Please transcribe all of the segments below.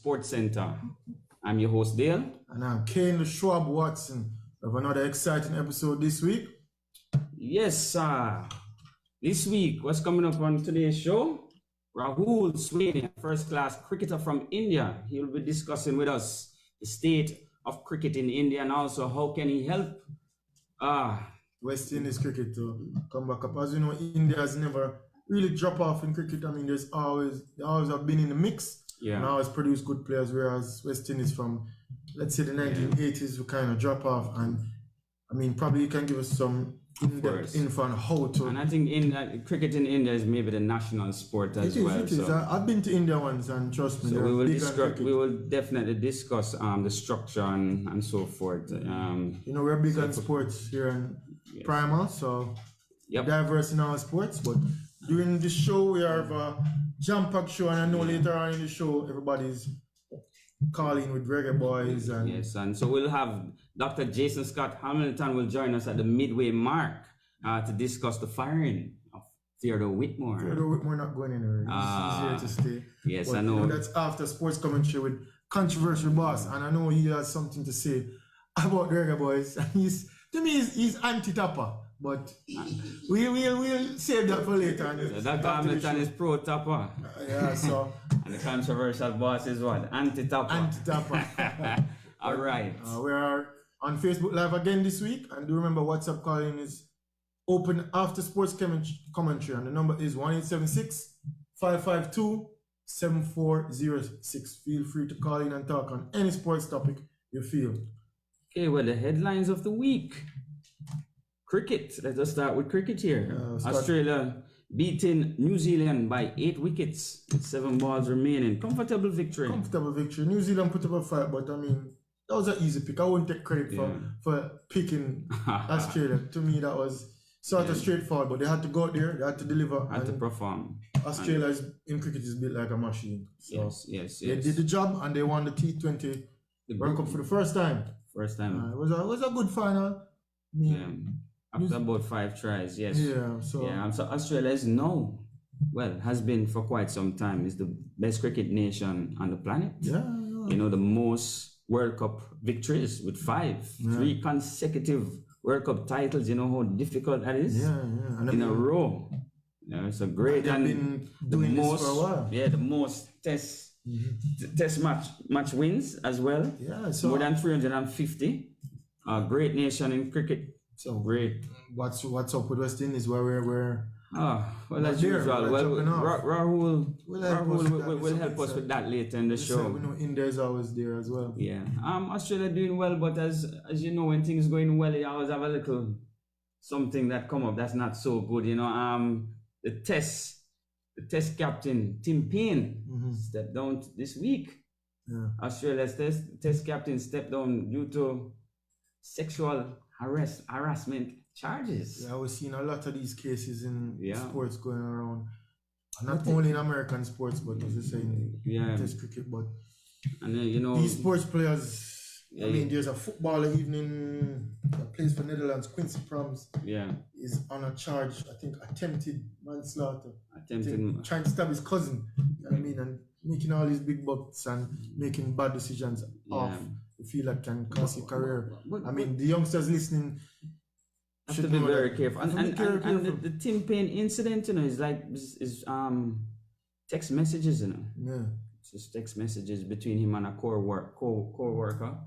Sports Center. I'm your host, Dale. And I'm Kane the Schwab Watson. We have another exciting episode this week. Yes, sir. This week, what's coming up on today's show? Rahul Swain, first-class cricketer from India. He'll be discussing with us the state of cricket in India and also how can he help West Indies cricket to come back up. As you know, India has never really dropped off in cricket. I mean, they always have been in the mix. Yeah. And always produce good players, whereas West Indies from, let's say, the 1980s will kind of drop off. And I mean, probably you can give us some in-depth info on how to. And I think cricket in India is maybe the national sport as well. It is. I've been to India once, and trust me, so we will definitely discuss the structure and so forth. We're big on sports here in Primal, so diverse in our sports. But during the show, we have a jam-packed show, and I know later on in the show, everybody's calling with Reggae Boys. And yes, and so we'll have Dr. Jason Scott Hamilton will join us at the midway mark to discuss the firing of Theodore Whitmore. Theodore Whitmore not going anywhere. He's here to stay. Yes, but, I know. That's after sports commentary with controversial boss, and I know he has something to say about the Reggae Boys. And he's anti-tapper. But we'll save that for later. So Dr. Hamilton is pro-tapper. So. And the controversial boss is what? Anti-tapper. Anti-tapper. All right. We are on Facebook Live again this week. And do remember, WhatsApp calling is open after sports commentary. And the number is 1-876-552-7406. Feel free to call in and talk on any sports topic you feel. Okay, well, the headlines of the week. Cricket. Let us start with cricket here. Australia beating New Zealand by 8 wickets with 7 balls remaining. Comfortable victory. New Zealand put up a fight, but I mean, that was an easy pick. I wouldn't take credit for picking Australia. To me, that was sort of straightforward, but they had to go out there, they had to deliver. Had to perform. Australia in cricket is built like a machine. So yes. They did the job and they won the T20 World Cup for the first time. It was a good final. After about 5 tries, yes. So Australia has been for quite some time, is the best cricket nation on the planet. The most World Cup victories with 5. 3 consecutive World Cup titles. You know how difficult that is? In a row. It's a great and been doing this for a while. The most test match wins as well. So more than 350. A great nation in cricket. So great. What's up with West Indies? Where we're as usual. Rahul will help us with that later in the show. We know India is always there as well. Australia doing well, but as you know, when things going well, you always have a little something that come up that's not so good. The test captain Tim Payne stepped down this week. Australia's test captain stepped down due to sexual harassment charges. We're seeing a lot of these cases in sports going around. Not only in American sports, but as you say, in Test cricket. But these sports players. I mean, there's a footballer evening that plays for Netherlands, Quincy Promes. Is on a charge. I think attempted manslaughter. Trying to stab his cousin. I mean, and making all these big bucks and making bad decisions off. You feel like can cost your career. I mean, the youngsters listening have to be very careful. And the Tim Payne incident, is text messages, It's just text messages between him and a co-worker.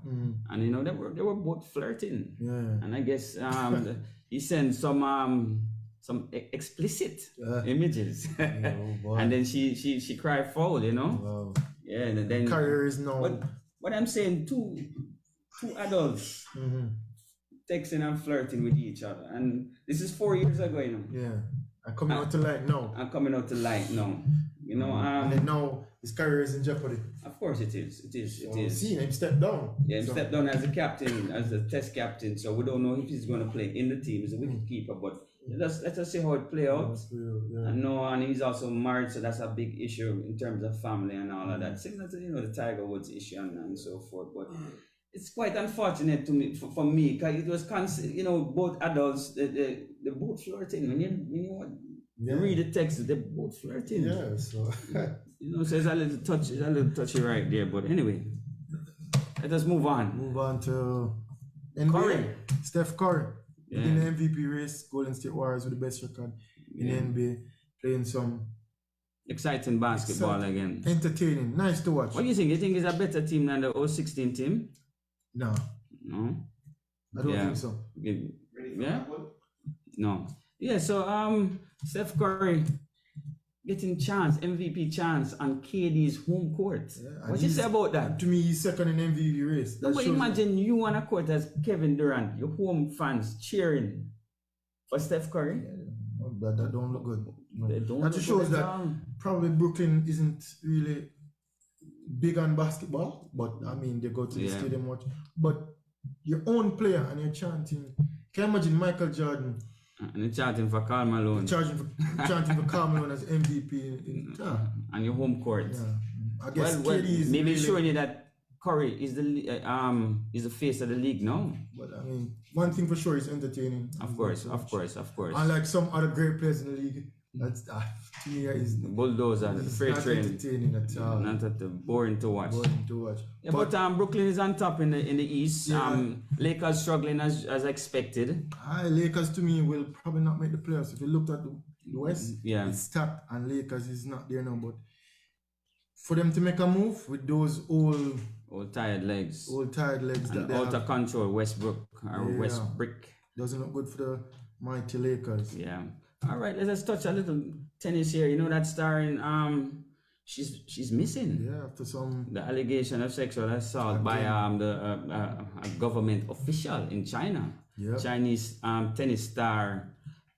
And they were both flirting. And I guess he sent some explicit images. And then she cried foul, Wow. And then career is no. But I'm saying two adults texting and flirting with each other, and this is 4 years ago, I'm coming out to light now. And then now his career is in jeopardy. Of course it is. It is. Seeing him step down. Him step down as a captain, as a test captain. So we don't know if he's going to play in the team as a wicket keeper. But let us see how it play out. And he's also married, so that's a big issue in terms of family and all of that. Similar to the Tiger Woods issue and so forth. But it's quite unfortunate to me for me because it was both adults they're both flirting. When you read the text, they're both flirting. So So it's a little touchy right there. But anyway, let us move on. Move on to NBA. Curry. Steph Curry. In the MVP race, Golden State Warriors with the best record in the NBA, playing some exciting basketball again. Entertaining. Nice to watch. What do you think? You think it's a better team than the 2016 team? No. I don't think so. Yeah? No. Yeah, so Steph Curry getting MVP chance on KD's home court. Yeah, what you say about that? To me, he's second in MVP race. But imagine you on a court as Kevin Durant, your home fans cheering for Steph Curry. Yeah, that don't look good. That just shows that probably Brooklyn isn't really big on basketball, but I mean they go to the stadium much. But your own player and you're chanting. Can you imagine Michael Jordan? And you're chanting for Karl Malone. Chanting for Karl Malone as MVP. On your home court. Yeah. I guess KD is maybe really showing you that Curry is the face of the league now. But I mean, one thing for sure is entertaining. Of course. Unlike some other great players in the league, that's to me is bulldozer, the freight train. Entertaining at all. Not boring to watch. Yeah, but Brooklyn is on top in the East. Yeah. Lakers struggling as expected. Lakers to me will probably not make the playoffs. If you looked at the West, it's stacked and Lakers is not there now. But for them to make a move with those old tired legs and out of control Westbrook doesn't look good for the mighty Lakers. Yeah. All right, let's touch a little tennis here. You know that star in she's missing. Yeah, after the allegation of sexual assault by a government official in China. Yeah. Chinese tennis star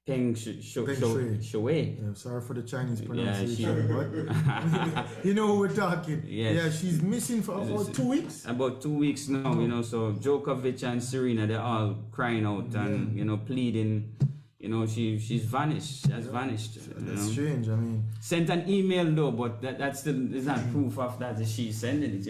Peng Shuai. Yeah, sorry for the Chinese pronunciation, but you know who we're talking. Yes. Yeah, she's missing for about 2 weeks. About 2 weeks now, so Djokovic and Serena, they're all crying out and, pleading. She's vanished. She has vanished. That's strange. I mean, sent an email though, but that still is not proof of that she's sending it.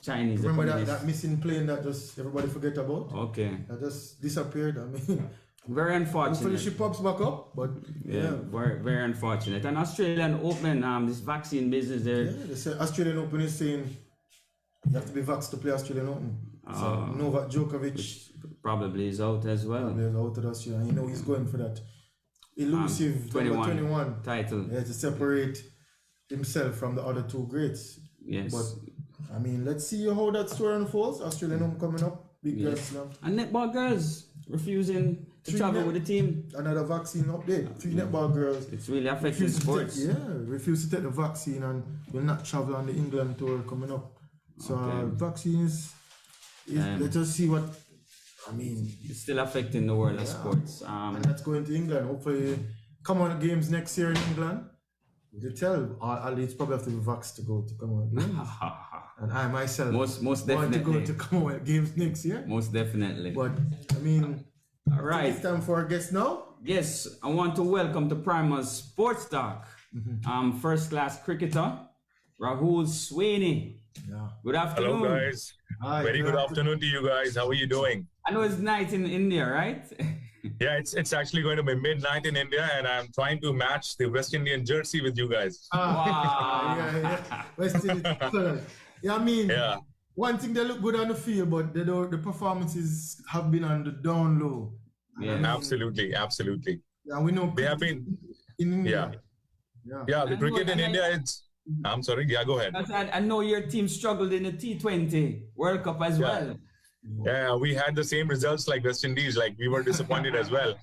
Chinese. Remember that missing plane that just everybody forget about? Okay. That just disappeared. I mean, very unfortunate. Hopefully she pops back up, but very, very unfortunate. And Australian Open, this vaccine business there. Yeah, they say Australian Open is saying you have to be vaxxed to play Australian Open. So Novak Djokovic probably is out as well. Probably is out of Australia. He's going for that elusive 21 title. Yeah, to separate himself from the other two greats. Yes. But I mean, let's see how that story unfolds. Australian Open coming up, big girls slam. And netball girls refusing to travel with the team. Another vaccine update. 3 netball girls. It's really affecting sports. Refuse to take the vaccine and will not travel on the England tour coming up. So vaccines. Let us see what. I mean, it's still affecting the world of sports. And that's going to England. Hopefully, Commonwealth Games next year in England. You tell athletes probably have to be vaxxed to go to Commonwealth Games. And I myself most definitely want to go to Commonwealth Games next year. Most definitely. But I mean, all right. It's time for our guest now. Yes, I want to welcome to Primal Sports Talk. First class cricketer Rahul Swainey. Yeah. Good afternoon. Hello, guys. Hi, Very good afternoon to you guys. How are you doing? I know it's night in India, right? Yeah, it's actually going to be midnight in India, and I'm trying to match the West Indian jersey with you guys. Wow. Yeah. West Indian. I mean, one thing, they look good on the field, but the performances have been on the down low. Yeah, I mean, absolutely. Yeah, we know they have been in India. Yeah, the cricket in India, it's. I'm sorry. Yeah, go ahead. I know your team struggled in the T20 World Cup as well. Yeah, we had the same results like West Indies. Like we were disappointed as well.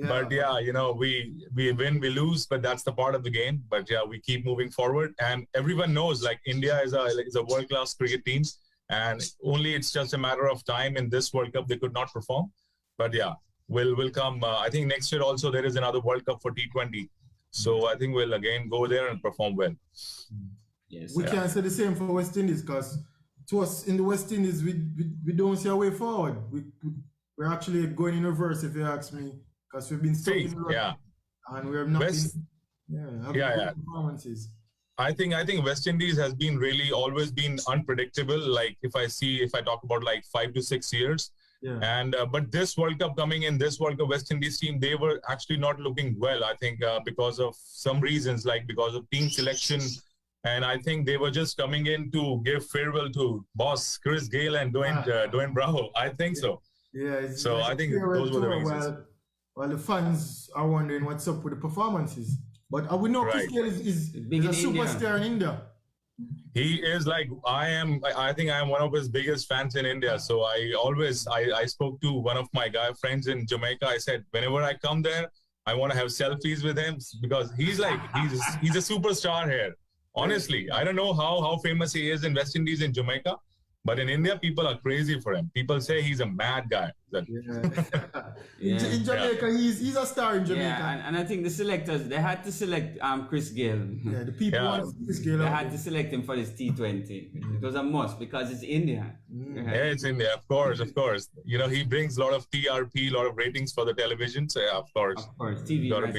But we win, we lose, but that's the part of the game. But we keep moving forward, and everyone knows like India is a world-class cricket team, and only it's just a matter of time in this World Cup they could not perform. But we'll come. I think next year also there is another World Cup for T20. So I think we'll again go there and perform well. Yes, we can say the same for West Indies, because to us in the West Indies, we don't see a way forward. We're actually going in reverse, if you ask me, because we've been stuck in the run, and we have not having good performances. I think West Indies has been always been unpredictable. Like if I talk about like 5 to 6 years, Yeah. And but this World Cup coming in, this World Cup West Indies team, they were actually not looking well. I think because of some reasons, like because of team selection. And I think they were just coming in to give farewell to boss Chris Gayle and Dwayne Bravo. I think so. Yeah. So I think those were the reasons. Well, the fans are wondering what's up with the performances. But we know Chris Gayle is a superstar in India. He is like, I think I am one of his biggest fans in India. So I spoke to one of my friends in Jamaica. I said, whenever I come there, I want to have selfies with him because he's a superstar here. Honestly, I don't know how famous he is in West Indies in Jamaica, but in India, people are crazy for him. People say he's a mad guy. In Jamaica, he's a star in Jamaica. Yeah, and I think the selectors, they had to select Chris Gayle. Yeah, the people wanted Chris Gayle. They had to select him for this T20. It was a must because it's India. Yeah, it's India, of course. You know, he brings a lot of TRP, a lot of ratings for the television. So yeah, of course. Of course, TV rights.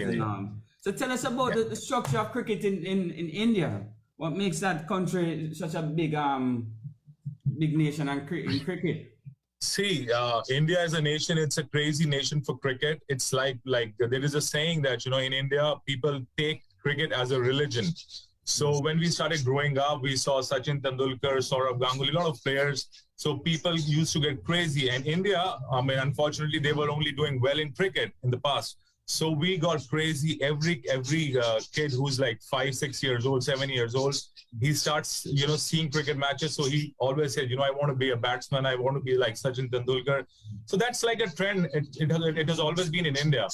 So tell us about the structure of cricket in India. What makes that country such a big nation in cricket? See, India is a nation. It's a crazy nation for cricket. It's like there is a saying that, you know, in India, people take cricket as a religion. So when we started growing up, we saw Sachin Tendulkar, Saurav Ganguly, a lot of players. So people used to get crazy. And India, I mean, unfortunately, they were only doing well in cricket in the past. So we got crazy. Every kid who's like 5, 6 years old, 7 years old, he starts, you know, seeing cricket matches. So he always said, you know, I want to be a batsman. I want to be like Sachin Tendulkar. So that's like a trend. It has always been in India.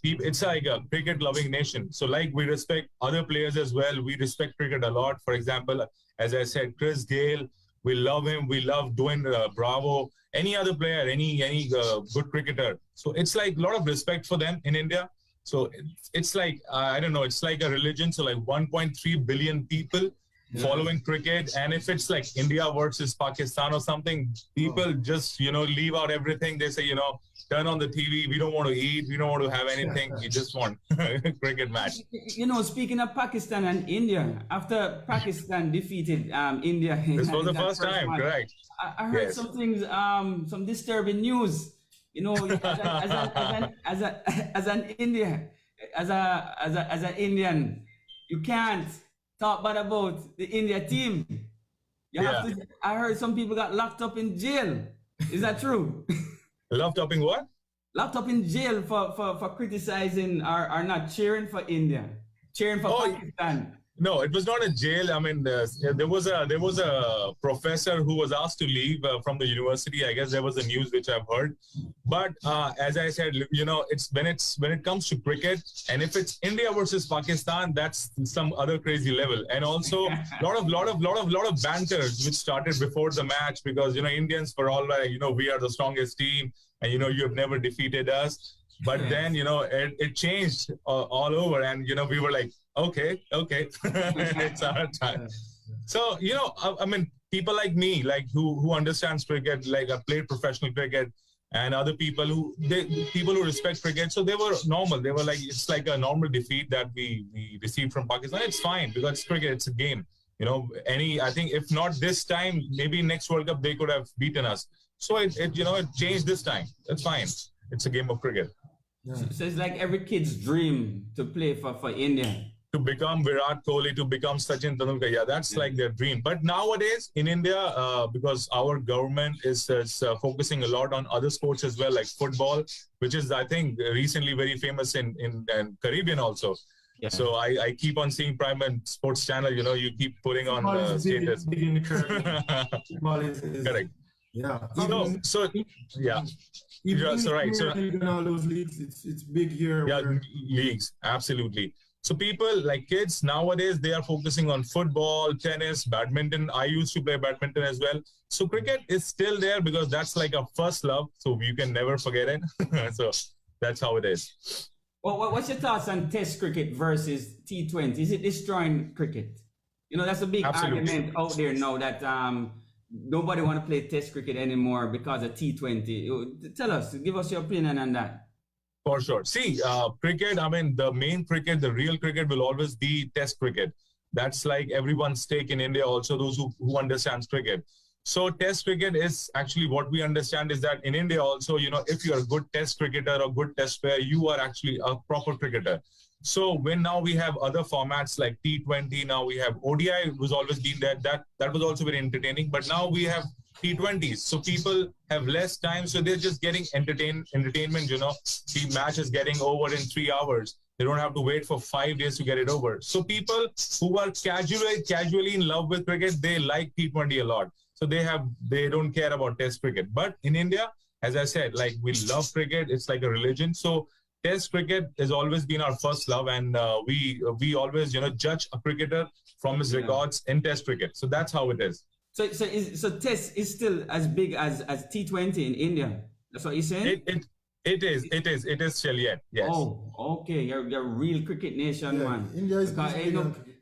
It's like a cricket-loving nation. So like we respect other players as well. We respect cricket a lot. For example, as I said, Chris Gayle, we love him. We love Dwayne Bravo. Any other player, any good cricketer. So it's like a lot of respect for them in India. So it's like, I don't know, it's like a religion. So like 1.3 billion people following cricket. And if it's like India versus Pakistan or something, people just, you know, leave out everything. They say, you know, turn on the TV. We don't want to eat. We don't want to have anything. We just want cricket match. You know, speaking of Pakistan and India, after Pakistan defeated India. This was the first time, correct. I heard some things, some disturbing news. You know, as an Indian, you can't talk bad about the India team. You have to. I heard some people got locked up in jail. Is that true? Locked up in what? Locked up in jail for criticizing or not cheering for India, cheering for Pakistan. No, it was not a jail. I mean, there was a professor who was asked to leave from the university. I guess there was a news which I've heard. But as I said, you know, it's when it comes to cricket, and if it's India versus Pakistan, that's some other crazy level. And also lot of banters which started before the match because, you know, Indians were all like, you know, we are the strongest team, and you know, you have never defeated us. But then, you know, it changed all over, and you know, we were like, okay, it's our time. So, you know, I mean, people like me, like who understands cricket, like I played professional cricket, and other people who respect cricket. So they were normal. They were like, it's like a normal defeat that we received from Pakistan. It's fine because it's cricket. It's a game. You know, I think if not this time, maybe next World Cup they could have beaten us. So it changed this time. It's fine. It's a game of cricket. Yeah. So it's like every kid's dream to play for India. To become Virat Kohli, to become Sachin Tendulkar. Yeah, that's like their dream. But nowadays in India, because our government is focusing a lot on other sports as well, like football, which is, I think, recently very famous in Caribbean also. Yeah. So I keep on seeing Primal Sports Channel, you know, you keep putting on the status. Correct. Yeah. So right. So in all those leagues, it's big here. Yeah, leagues, absolutely. So people like kids nowadays, they are focusing on football, tennis, badminton. I used to play badminton as well. So cricket is still there because that's like a first love. So you can never forget it. So that's how it is. Well, what's your thoughts on Test cricket versus T20? Is it destroying cricket? You know, that's a big argument out there now that nobody want to play Test cricket anymore because of T20. Tell us, give us your opinion on that. For sure. See, cricket, I mean, the main cricket, the real cricket will always be Test cricket. That's like everyone's stake in India, also those who understands cricket. So test cricket is actually what we understand is that in India also, if you're a good test cricketer or good test player, you are actually a proper cricketer. So when now we have other formats like T20, now we have ODI was always been there. That was also very entertaining. But now we have T20s. So people have less time. So they're just getting entertainment, The match is getting over in 3 hours. They don't have to wait for 5 days to get it over. So people who are casually in love with cricket, they like T20 a lot. So they don't care about test cricket. But in India, as I said, like we love cricket. It's like a religion. So test cricket has always been our first love. And we always, judge a cricketer from his records in test cricket. So that's how it is. So test is still as big as T20 in India. That's what you're saying? It is still yet. Yes. Oh, okay. You're a real cricket nation, man. India is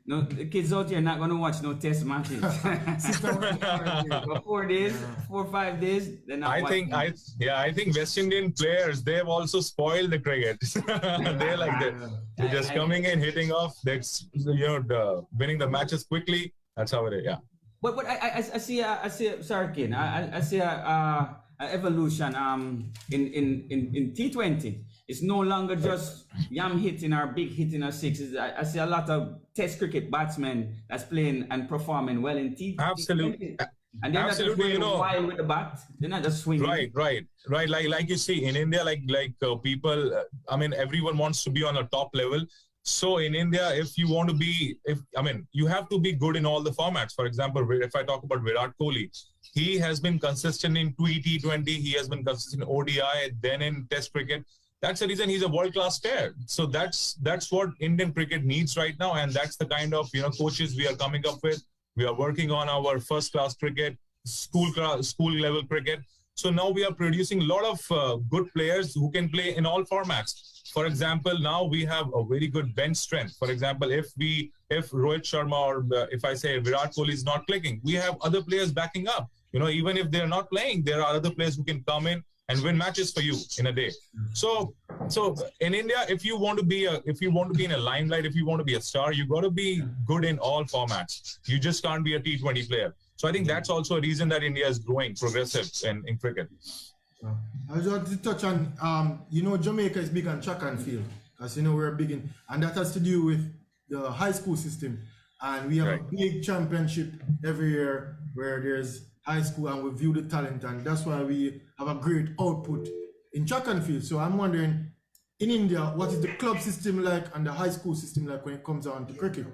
no, the kids out here not gonna watch no test matches. For 4 days, 4 or 5 days, they're not watching. I think West Indian players, they've also spoiled the cricket. They're like they're just coming in, hitting off. That's winning the matches quickly. That's how it is. Yeah. But I see sorry, Ken. I see a evolution in T20. It's no longer just Yam hitting or big hitting or sixes. I see a lot of test cricket batsmen that's playing and performing well in T20. Absolutely. And they're not just going wild with the bat. They're not just swinging. Right. Like you see in India, people. Everyone wants to be on a top level. So in India, if you want to be, you have to be good in all the formats. For example, if I talk about Virat Kohli, he has been consistent in T20. He has been consistent in ODI, then in Test cricket. That's the reason he's a world-class player. So that's what Indian cricket needs right now, and that's the kind of coaches we are coming up with. We are working on our first-class cricket, school-level cricket. So now we are producing a lot of good players who can play in all formats. For example, now we have a very good bench strength. For example, if Rohit Sharma or if I say Virat Kohli is not clicking, we have other players backing up. Even if they're not playing, there are other players who can come in and win matches for you in a day. So in India, if you want to be in a limelight, if you want to be a star, you got to be good in all formats. You just can't be a T20 player. So I think that's also a reason that India is growing progressive in cricket. I was going to touch on, Jamaica is big on track and field, because, we're big in, and that has to do with the high school system. And we have a big championship every year where there's high school and we view the talent, and that's why we have a great output in track and field. So I'm wondering, in India, what is the club system like and the high school system like when it comes down to cricket?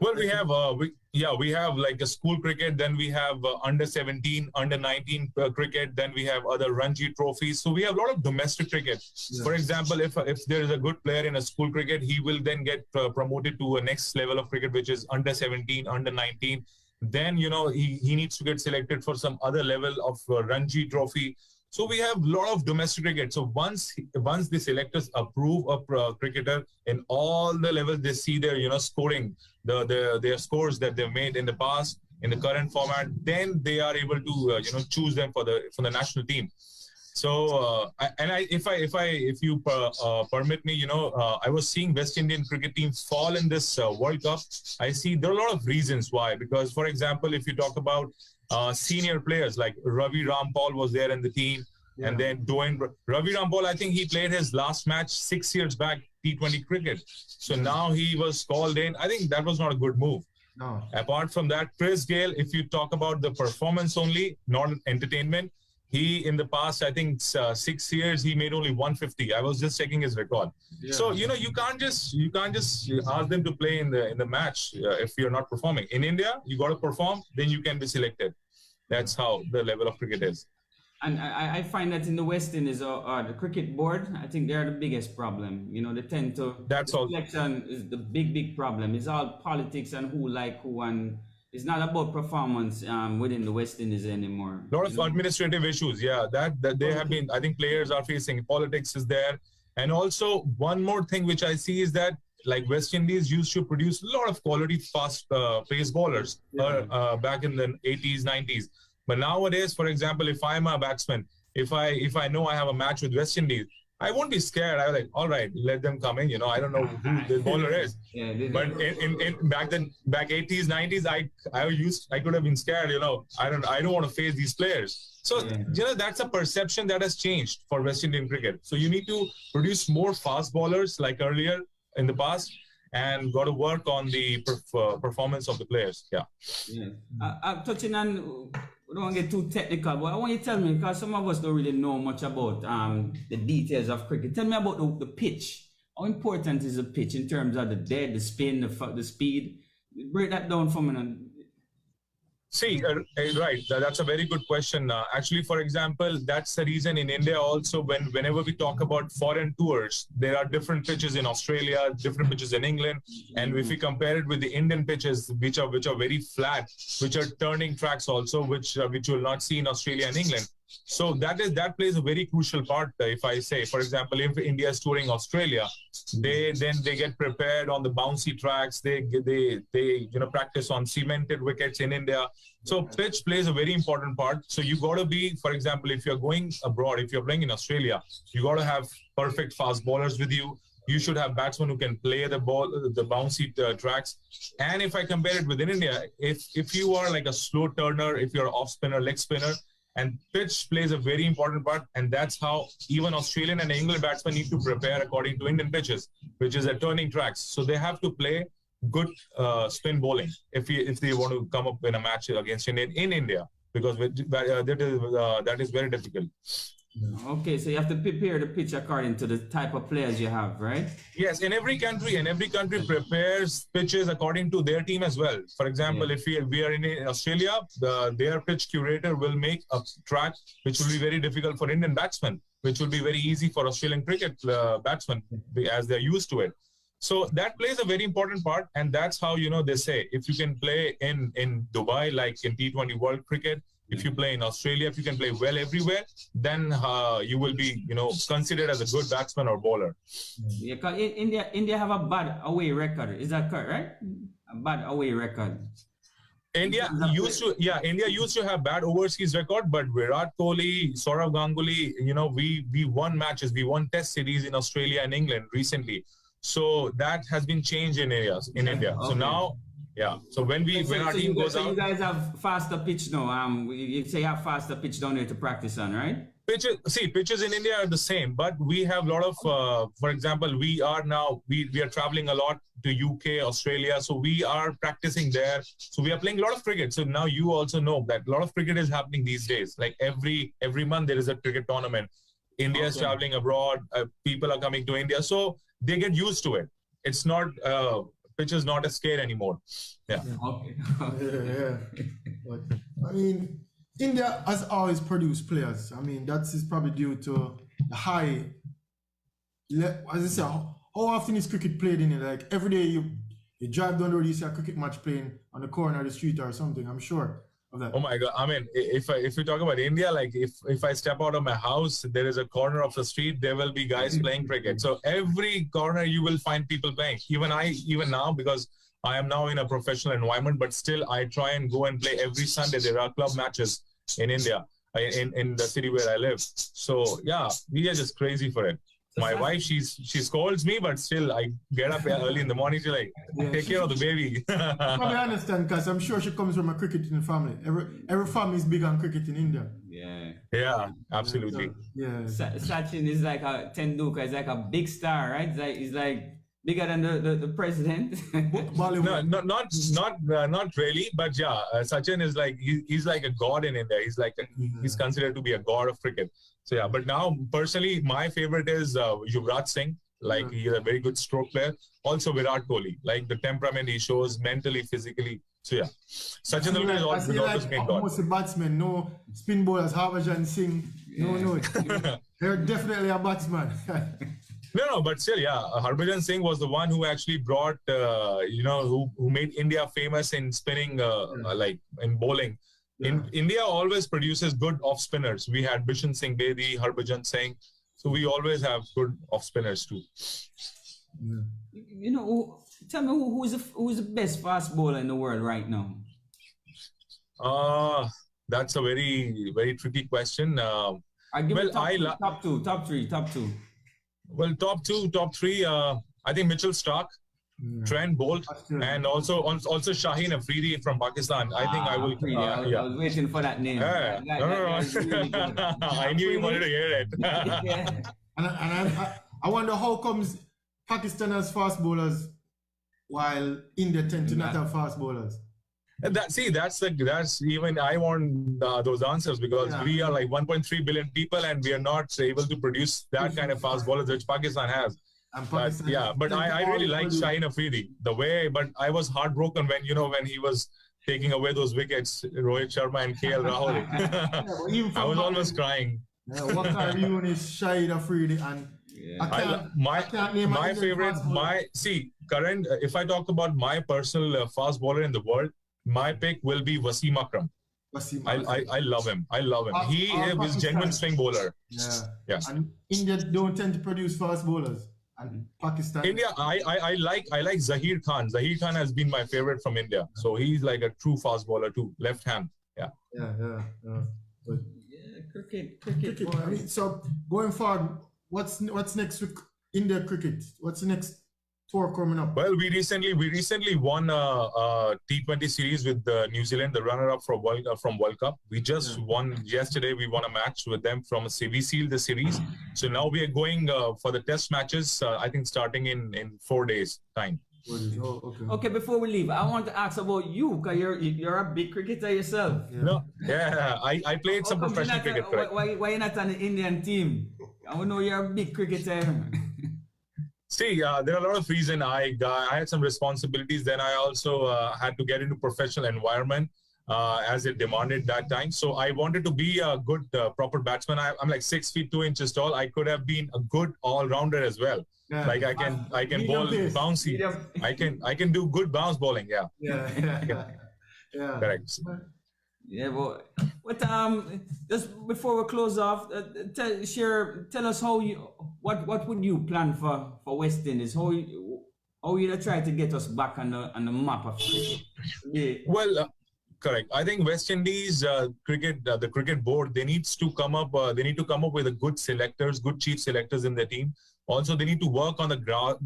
Well, we have like a school cricket, then we have under 17, under 19 cricket, then we have other Ranji trophies. So we have a lot of domestic cricket. Yeah. For example, if there is a good player in a school cricket, he will then get promoted to a next level of cricket, which is under 17, under 19. Then, he needs to get selected for some other level of Ranji trophy. So we have a lot of domestic cricket. So once the selectors approve a cricketer in all the levels, they see their scoring, their scores that they've made in the past, in the current format, then they are able to choose them for the national team. So if you permit me, I was seeing West Indian cricket teams fall in this World Cup. I see there are a lot of reasons why. Because, for example, if you talk about senior players like Ravi Rampal was there in the team, and then Ravi Rampal, I think he played his last match 6 years back, T20 cricket. So now he was called in. I think that was not a good move. No. Apart from that, Chris Gayle, if you talk about the performance only, not entertainment, he in the past, I think 6 years, he made only 150. I was just checking his record. Yeah. So you can't just ask them to play in the match if you're not performing. In India, you got to perform, then you can be selected. That's how the level of cricket is. And I find that in the West Indies or the cricket board, I think they're the biggest problem. They tend to. That's all. Selection is the big problem. It's all politics and who like who, and it's not about performance within the West Indies anymore. A lot of administrative issues, that they have been. I think players are facing. Politics is there, and also one more thing which I see is that like West Indies used to produce a lot of quality fast pace bowlers back in the 80s, 90s. But nowadays, for example, if I'm a batsman, if I know I have a match with West Indies, I won't be scared. I was like, all right, let them come in. You know, I don't know who the bowler is. But in back 80s, 90s, I could have been scared. You know, I don't want to face these players. So you know, that's a perception that has changed for West Indian cricket. So you need to produce more fast bowlers like earlier in the past, and got to work on the performance of the players. I'm touching on. We don't want to get too technical, but I want you to tell me, because some of us don't really know much about the details of cricket. Tell me about the pitch. How important is the pitch in terms of the dead, the spin, the speed? Break that down for me. See, right. That's a very good question. Actually, for example, that's the reason in India also, whenever we talk about foreign tours, there are different pitches in Australia, different pitches in England. And if we compare it with the Indian pitches, which are very flat, which are turning tracks also, which you will not see in Australia and England. So that plays a very crucial part. If I say, for example, if India is touring Australia, they get prepared on the bouncy tracks. They practice on cemented wickets in India. So pitch plays a very important part. So you got to be, for example, if you're going abroad, if you're playing in Australia, you got to have perfect fast bowlers with you. You should have batsmen who can play the ball, the bouncy tracks. And if I compare it with India, if you are like a slow turner, if you're an off spinner, leg spinner, and pitch plays a very important part, and that's how even Australian and England batsmen need to prepare according to Indian pitches, which is a turning tracks. So they have to play good spin bowling if they want to come up in a match against India in India, because that is very difficult. Okay, so you have to prepare the pitch according to the type of players you have, right? Yes, in every country prepares pitches according to their team as well. For example, if we are in Australia, their pitch curator will make a track which will be very difficult for Indian batsmen, which will be very easy for Australian cricket batsmen as they're used to it. So that plays a very important part, and that's how, they say, if you can play in Dubai, like in T20 World Cricket, if you play in Australia, if you can play well everywhere, then you will be, considered as a good batsman or bowler. Yeah, because India have a bad away record. Is that correct, right? A bad away record. India used to have bad overseas record, but Virat Kohli, Saurav Ganguly, we won matches. We won test series in Australia and England recently. So that has been changed in India. Okay. So now, so when our team goes out, you guys have faster pitch now. You say you have faster pitch down there to practice on, right? Pitches in India are the same, but we have a lot of, for example, we are traveling a lot to UK, Australia, so we are practicing there. So we are playing a lot of cricket. So now you also know that a lot of cricket is happening these days. Like every month there is a cricket tournament. India is traveling abroad. People are coming to India, so they get used to it. It's not pitch is not a scare anymore. Yeah. Okay. But, I mean, India has always produced players. I mean, that is probably due to the high. As I say, how often is cricket played in it? Like every day you drive down the road, you see a cricket match playing on the corner of the street or something. I'm sure of that. Oh my God! I mean, if we talk about India, like if I step out of my house, there is a corner of the street, there will be guys playing cricket. So every corner you will find people playing. Even now, because I am now in a professional environment, but still I try and go and play every Sunday. There are club matches in India, in the city where I live. So yeah, we are just crazy for it. My wife, she scolds me, but still I get up early in the morning to take care of the baby. I understand, because I'm sure she comes from a cricketing family. Every family is big on cricket in India. Yeah, absolutely. Sachin is like a Tendulkar, is like a big star, right? He's like bigger than the president. No, not really, but Sachin is like he's like a god in India. He's considered to be a god of cricket. So yeah, but now personally, my favorite is Yuvraj Singh. Like he's a very good stroke player. Also Virat Kohli, like the temperament he shows mentally, physically. So yeah, Sachin is always made god. Almost a batsman, no spin bowlers, Harbhajan Singh. No, they're definitely a batsman. No, but still, Harbhajan Singh was the one who actually brought, who made India famous in spinning, like in bowling. India always produces good off spinners. We had Bishan Singh Bedi, Harbhajan Singh. So we always have good off spinners too. Tell me who's the best fast bowler in the world right now? That's a very, very tricky question. Top two. Well, top 2, top 3, I think Mitchell Stark, Trent Bolt, and also Shaheen Afridi from Pakistan. I think I will. I was waiting for that name. Yeah. No. Really I knew you wanted to hear it. Yeah. And I wonder how comes Pakistan has fast bowlers while India tend to not have fast bowlers. That's even I want those answers, because we are like 1.3 billion people and we are not able to produce that kind of fast bowlers which Pakistan has. But I really like Shaheen Afridi the way, but I was heartbroken when he was taking away those wickets, Rohit Sharma and KL Rahul. I was almost crying. Wakar Yunis, Shaheen Afridi, and my favorite, current, if I talk about my personal fast bowler in the world, my pick will be Wasim Akram. I love him. He is genuine swing bowler. Yeah. And India don't tend to produce fast bowlers. And Pakistan. India, I like Zahir Khan. Zahir Khan has been my favorite from India. So he's like a true fast bowler too, left hand. Yeah. Cricket. I mean, so going forward, what's next with India cricket? What's the next tour coming up? Well, we recently won a T20 series with New Zealand, the runner-up from World Cup. We just won yesterday. We won a match with them we sealed the series. So now we are going for the test matches. I think starting in 4 days time. Okay. Before we leave, I want to ask about you, because you're a big cricketer yourself. I played some professional cricket. Why you not on the Indian team? I want to know you're a big cricketer. See, there are a lot of reasons. I had some responsibilities. Then I also had to get into professional environment as it demanded that time. So I wanted to be a good, proper batsman. I'm like 6 feet 2 inches tall. I could have been a good all-rounder as well. Yeah. Like I can bowl bouncy. I can do good bounce bowling. Yeah. Correct. Yeah, but just before we close off, tell us what would you plan for West Indies? How you try to get us back on the map of cricket? Yeah. Well, correct. I think West Indies cricket, the cricket board, they need to come up with a good chief selectors in their team. Also, they need to work on the ground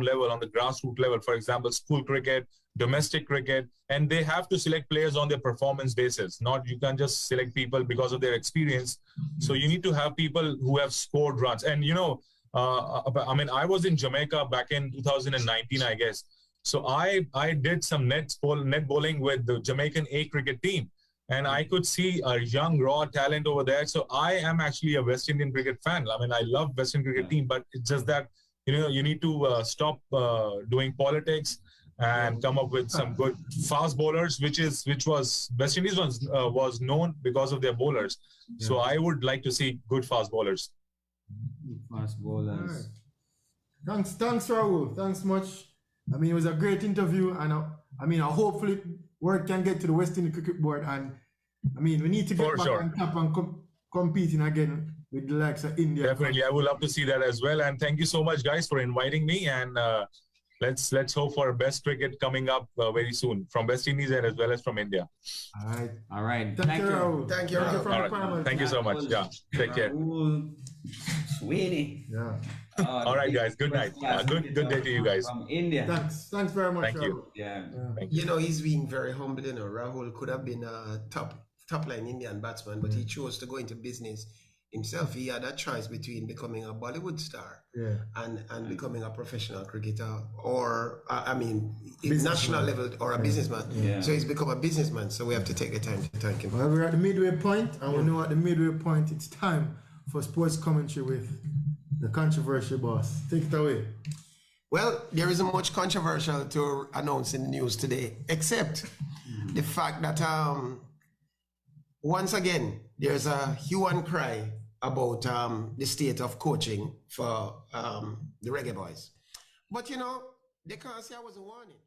level, on the grassroots level. For example, school cricket, domestic cricket, and they have to select players on their performance basis. You can't just select people because of their experience. So you need to have people who have scored runs. And I was in Jamaica back in 2019, I guess. So I did some net bowling with the Jamaican A cricket team. And I could see a young, raw talent over there. So I am actually a West Indian cricket fan. I love West Indian cricket team, but it's just that, you need to stop doing politics and come up with some good fast bowlers, which was West Indies was known because of their bowlers. Yeah. So I would like to see good fast bowlers. Fast bowlers. Right. Thanks, Rahul. Thanks much. It was a great interview, and hopefully word can get to the West Indian Cricket Board, and we need to get back on top and competing again with the likes of India. Definitely, I would love to see that as well. And thank you so much, guys, for inviting me. And let's hope for best cricket coming up very soon from West Indies and as well as from India. All right. Thank you. Thank you. Thank you so much. Yeah. Take care. Sweetie. Yeah. All right, guys. Good night. Good day to you guys. From India. Thanks very much. Thank you. Yeah. Thank you. He's being very humble. Rahul could have been a top line Indian batsman, but he chose to go into business himself. He had a choice between becoming a Bollywood star and becoming a professional cricketer, or national level, or a businessman. Yeah. So he's become a businessman. So we have to take the time to thank him. Well, we're at the midway point, and we know at the midway point it's time for sports commentary with the controversial boss. Take it away. Well, there isn't much controversial to announce in the news today, except the fact that once again there's a hue and cry about the state of coaching for the Reggae Boys. But they can't say I wasn't warning.